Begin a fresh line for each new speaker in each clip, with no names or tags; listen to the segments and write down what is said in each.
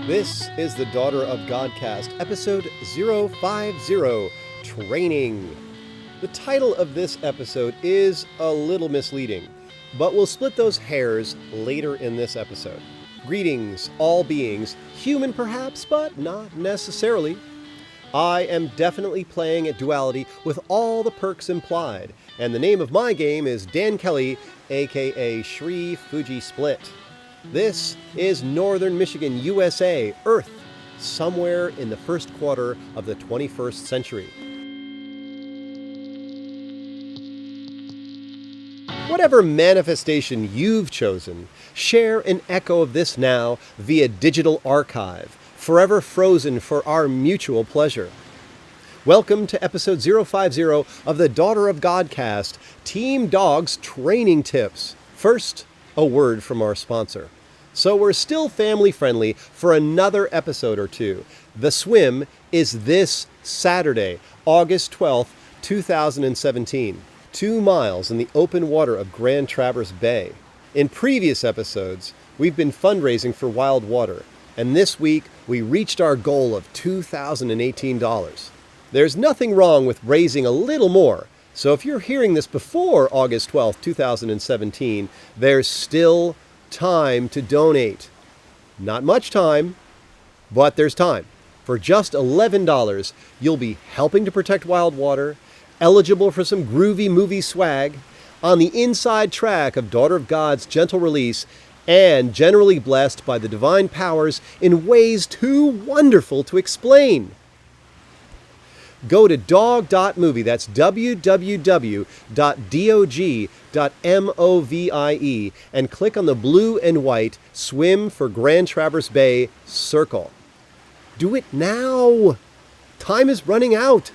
This is the Daughter of Godcast, episode 050, Training. The title of this episode is a little misleading, but we'll split those hairs later in this episode. Greetings, all beings, human perhaps, but not necessarily. I am definitely playing at Duality with all the perks implied, and the name of my game is Dan Kelly, aka Shri Fugi Spilt. This is Northern Michigan, USA, Earth, somewhere in the first quarter of the 21st century. Whatever manifestation you've chosen, share an echo of this now via digital archive, forever frozen for our mutual pleasure. Welcome to episode 050 of the Daughter of Godcast, Team Dogs Training Tips. First, a word from our sponsor. So we're still family friendly for another episode or two. The swim is this Saturday, August 12th, 2017. 2 miles in the open water of Grand Traverse Bay. In previous episodes, we've been fundraising for Wild Water, and this week we reached our goal of $2,018. There's nothing wrong with raising a little more, so if you're hearing this before August 12th, 2017, there's still time to donate. Not much time, but there's time. For just $11, you'll be helping to protect wild water, eligible for some groovy movie swag, on the inside track of Daughter of God's gentle release, and generally blessed by the divine powers in ways too wonderful to explain. Go to dog.movie, that's www.dog.movie, and click on the blue and white Swim for Grand Traverse Bay circle. Do it now! Time is running out!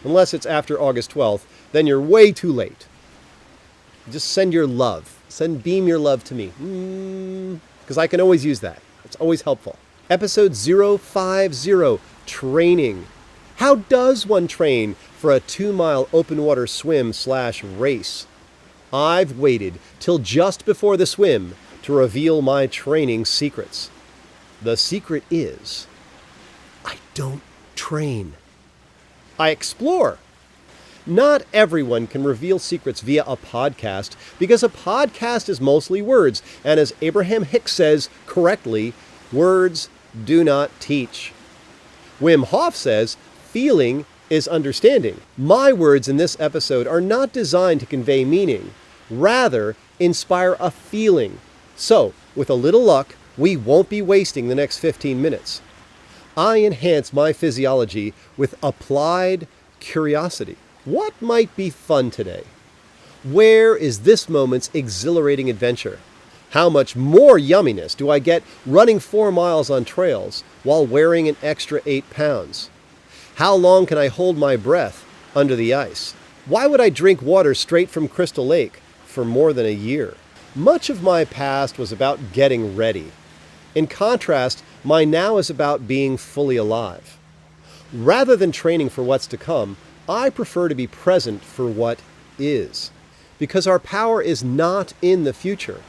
Unless it's after August 12th, then you're way too late. Just send your love. Beam your love to me. Because I can always use that. It's always helpful. Episode 050, Training. How does one train for a 2-mile open water swim/race? I've waited till just before the swim to reveal my training secrets. The secret is, I don't train. I explore. Not everyone can reveal secrets via a podcast because a podcast is mostly words, and as Abraham Hicks says correctly, words do not teach. Wim Hof says, feeling is understanding. My words in this episode are not designed to convey meaning, rather inspire a feeling. So, with a little luck, we won't be wasting the next 15 minutes. I enhance my physiology with applied curiosity. What might be fun today? Where is this moment's exhilarating adventure? How much more yumminess do I get running 4 miles on trails while wearing an extra 8 pounds? How long can I hold my breath under the ice? Why would I drink water straight from Crystal Lake for more than a year? Much of my past was about getting ready. In contrast, my now is about being fully alive. Rather than training for what's to come, I prefer to be present for what is. Because our power is not in the future.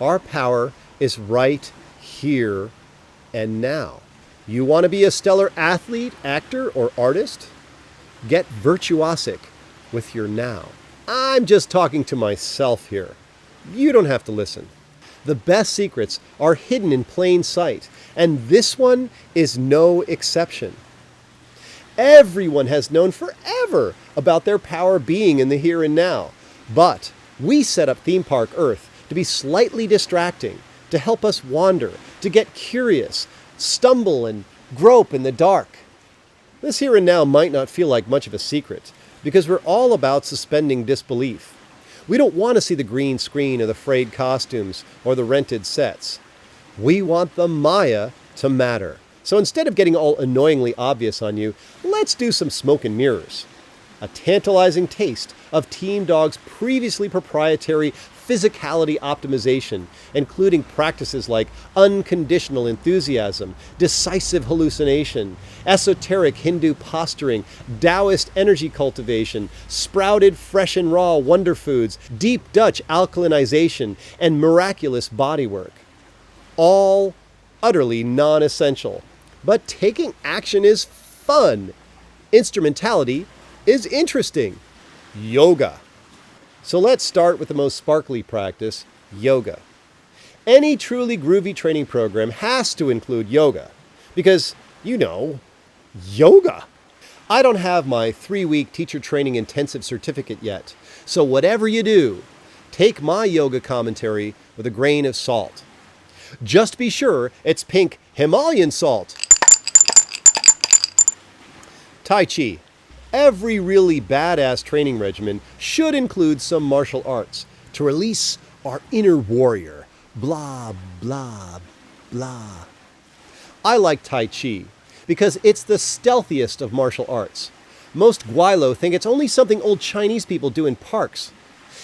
Our power is right here and now. You want to be a stellar athlete, actor, or artist? Get virtuosic with your now. I'm just talking to myself here. You don't have to listen. The best secrets are hidden in plain sight, and this one is no exception. Everyone has known forever about their power being in the here and now, but we set up Theme Park Earth to be slightly distracting, to help us wander, to get curious, stumble and grope in the dark. This here and now might not feel like much of a secret, because we're all about suspending disbelief. We don't want to see the green screen or the frayed costumes or the rented sets. We want the Maya to matter. So instead of getting all annoyingly obvious on you, let's do some smoke and mirrors. A tantalizing taste of Team Dog's previously proprietary physicality optimization, including practices like unconditional enthusiasm, decisive hallucination, esoteric Hindu posturing, Taoist energy cultivation, sprouted fresh and raw wonder foods, deep Dutch alkalinization, and miraculous bodywork. All utterly non-essential. But taking action is fun. Instrumentality is interesting. Yoga. So let's start with the most sparkly practice, yoga. Any truly groovy training program has to include yoga. Because, yoga. I don't have my 3-week teacher training intensive certificate yet. So whatever you do, take my yoga commentary with a grain of salt. Just be sure it's pink Himalayan salt. Tai Chi. Every really badass training regimen should include some martial arts to release our inner warrior. Blah, blah, blah. I like Tai Chi because it's the stealthiest of martial arts. Most Guilo think it's only something old Chinese people do in parks.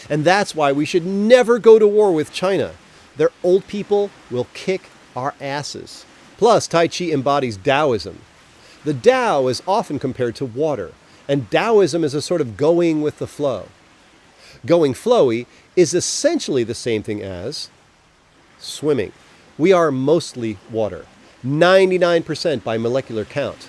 And that's why we should never go to war with China. Their old people will kick our asses. Plus, Tai Chi embodies Taoism. The Tao is often compared to water, and Taoism is a sort of going with the flow. Going flowy is essentially the same thing as swimming. We are mostly water, 99% by molecular count.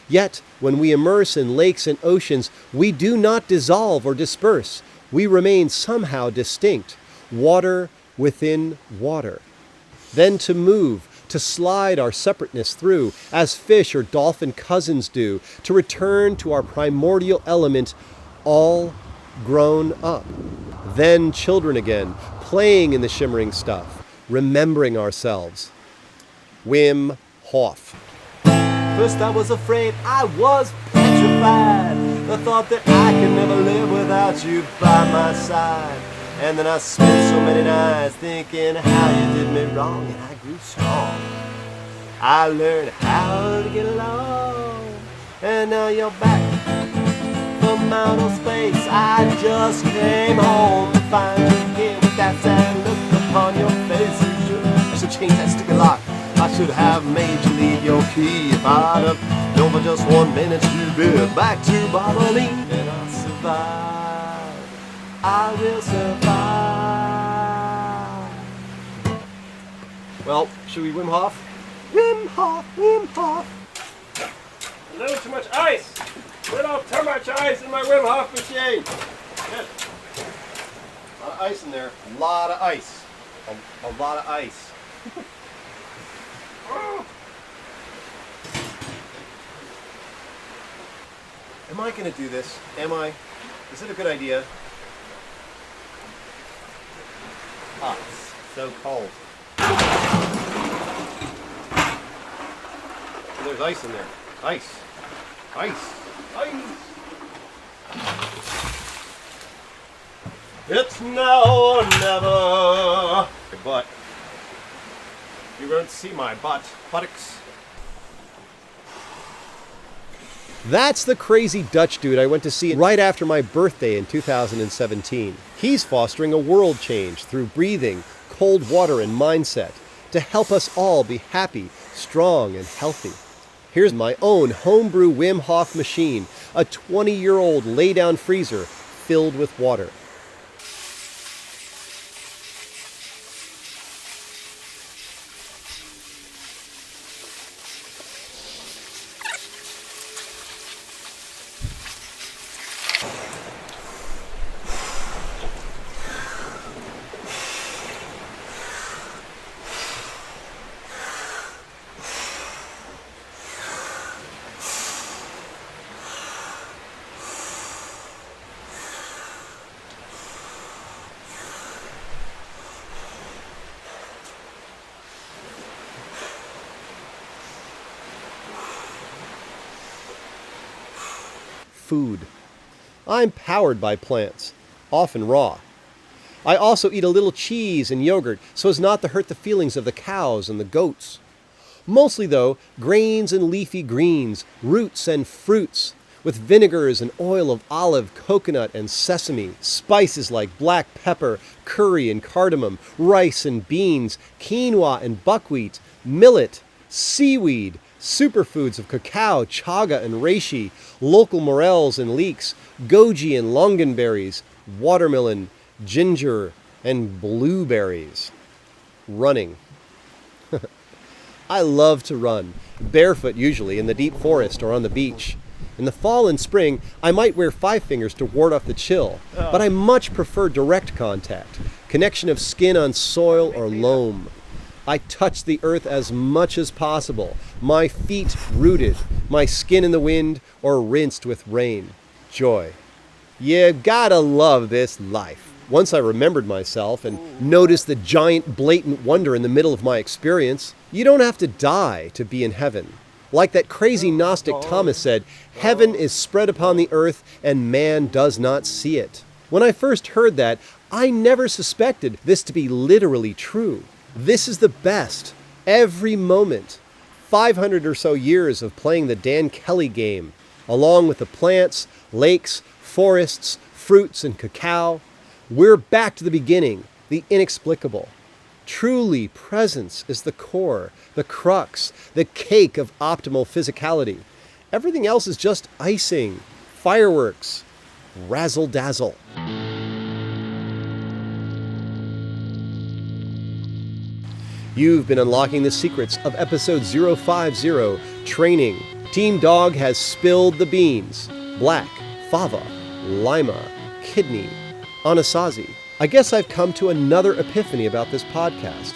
Yet, when we immerse in lakes and oceans, we do not dissolve or disperse. We remain somehow distinct, water within water. Then to move, to slide our separateness through, as fish or dolphin cousins do, to return to our primordial element, all grown up. Then children again, playing in the shimmering stuff, remembering ourselves. Wim Hof. First I was afraid, I was petrified. The thought that I could never live without you by my side. And then I spent so many nights thinking how you did me wrong, and I grew strong. I learned how to get along, and now you're back from outer space. I just came home to find you here with that sad look upon your face. I should change that stupid lock. I should have made you leave your key. If I'd have known for just 1 minute you'd be back to bother me. And I'll survive. I will survive. Well, should we Wim Hof? Wim Hof, Wim Hof.
A little too much ice. A little too much ice in my Wim Hof machine.
Good. A lot of ice in there. A lot of ice. A lot of ice. Am I going to do this? Am I? Is it a good idea? Ah, it's so cold. There's ice in there. Ice. Ice. Ice. It's now or never. My butt. You won't see my butt. Buttocks. That's the crazy Dutch dude I went to see right after my birthday in 2017. He's fostering a world change through breathing, cold water, and mindset to help us all be happy, strong, and healthy. Here's my own homebrew Wim Hof machine, a 20-year-old lay-down freezer filled with water. Food. I'm powered by plants, often raw. I also eat a little cheese and yogurt so as not to hurt the feelings of the cows and the goats. Mostly, though, grains and leafy greens, roots and fruits, with vinegars and oil of olive, coconut, and sesame, spices like black pepper, curry and cardamom, rice and beans, quinoa and buckwheat, millet, seaweed, superfoods of cacao, chaga and reishi, local morels and leeks, goji and longanberries, watermelon, ginger, and blueberries. Running. I love to run, barefoot usually, in the deep forest or on the beach. In the fall and spring, I might wear 5 fingers to ward off the chill, but I much prefer direct contact, connection of skin on soil or loam. I touch the earth as much as possible, my feet rooted, my skin in the wind or rinsed with rain. Joy. You gotta love this life. Once I remembered myself and noticed the giant blatant wonder in the middle of my experience, you don't have to die to be in heaven. Like that crazy Gnostic Thomas said, heaven is spread upon the earth and man does not see it. When I first heard that, I never suspected this to be literally true. This is the best. Every moment. 500 or so years of playing the Dan Kelly game, along with the plants, lakes, forests, fruits, and cacao. We're back to the beginning, the inexplicable. Truly, presence is the core, the crux, the cake of optimal physicality. Everything else is just icing, fireworks, razzle-dazzle. You've been unlocking the secrets of episode 050, Training. Team Dog has spilled the beans. Black, fava, lima, kidney, anasazi. I guess I've come to another epiphany about this podcast.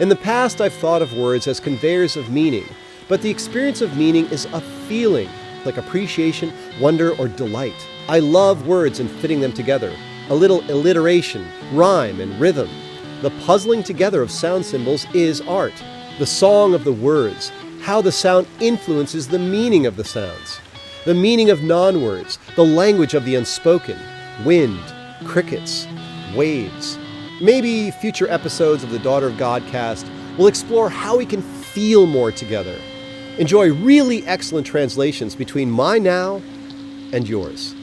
In the past, I've thought of words as conveyors of meaning, but the experience of meaning is a feeling, like appreciation, wonder, or delight. I love words and fitting them together, a little alliteration, rhyme, and rhythm. The puzzling together of sound symbols is art. The song of the words, how the sound influences the meaning of the sounds. The meaning of non-words, the language of the unspoken, wind, crickets, waves. Maybe future episodes of the Daughter of Godcast will explore how we can feel more together. Enjoy really excellent translations between my now and yours.